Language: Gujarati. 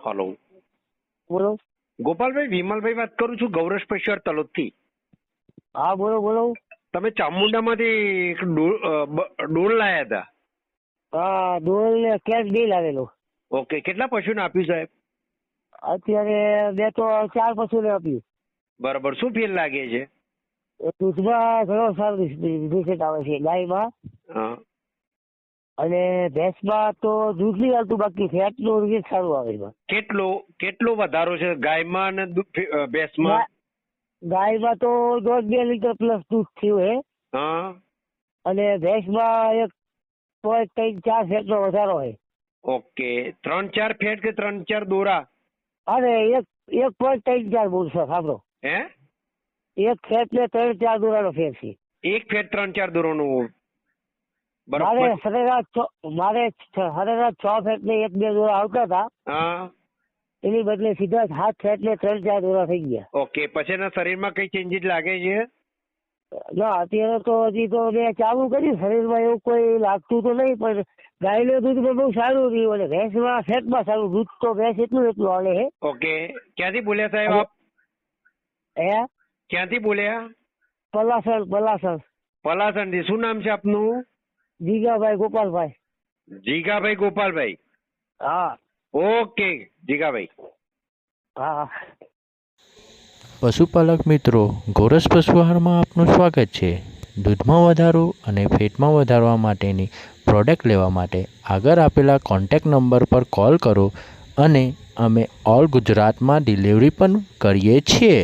હલો, બોલો. ગોપાલભાઈ, વિમલભાઈ વાત કરું છું, ગૌરવ સ્પેશિયલ તલોદથી. હા, બોલો બોલો. તમે ચામુંડામાંથી એક ડોલ લાયા હતા. હા, ડોલ ને કેશ બિલ આવેલો. ઓકે, કેટલા પશુને આપ્યું સાહેબ? અત્યારે બે તો 4 પશુને આપ્યું. બરાબર, શું ફેર લાગે છે? દૂધમાં ઘણો સારો રિઝલ્ટ આવે છે, ગાયમાં. હા. અને ભેંસમાં તો દૂધ નહીં આવતું, બાકી ફેટનું રિઝલ્ટ સારું આવે છે. કેટલો વધારો છે ગાયમાં અને ભેંસમાં? ગાયમાં તો 1.5-2 લીટર પ્લસ દૂધ થયું હે. હા. અને ભેંસમાં 1.3-4 ફેટનો વધારો હોય. ઓકે, 3-4 ફેટ કે 3-4 દોરા? અરે 1.3-4 બોલશો, સાંભળો. હે? એક ફેટ ને 3-4 દોરાનો ફેર છે. એક ફેટ 3-4 દોરાનું. મારે સરેરાશ 6 ફેટ ને 1-2 દોરા આવતા હતા. હા. એની બદલે સીધા 7 ફેટ ને 3-4 દોરા થઈ ગયા. ઓકે, પછી એના શરીરમાં કઈ ચેન્જીસ લાગે છે? ના, અત્યારે તો હજી તો મેં ચાલુ કર્યું, શરીરમાં એવું કોઈ લાગતું તો નહીં, પણ ગાયનું દૂધ બહુ સારું રહ્યું અને ભેંસમાં ફેટમાં સારું. દૂધ તો ભેંસ એટલું આવે છે. ઓકે, ક્યાંથી બોલ્યા સાહેબ આપ? હે? ક્યાંથી બોલ્યા? પલાસણ. પલાસણથી. શું નામ છે આપનું? જીગાભાઈ ગોપાલભાઈ. જીગાભાઈ ગોપાલભાઈ. હા. ઓકે જીગાભાઈ. હા. પશુપાલક મિત્રો, ગોરસ પશુ આહારમાં આપનું સ્વાગત છે. દૂધમાં વધારો અને ફેટમાં વધારવા માટેની પ્રોડક્ટ લેવા માટે આગળ આપેલા કોન્ટેક્ટ નંબર પર કોલ કરો અને અમે ઓલ ગુજરાતમાં ડિલિવરી પણ કરીએ છીએ.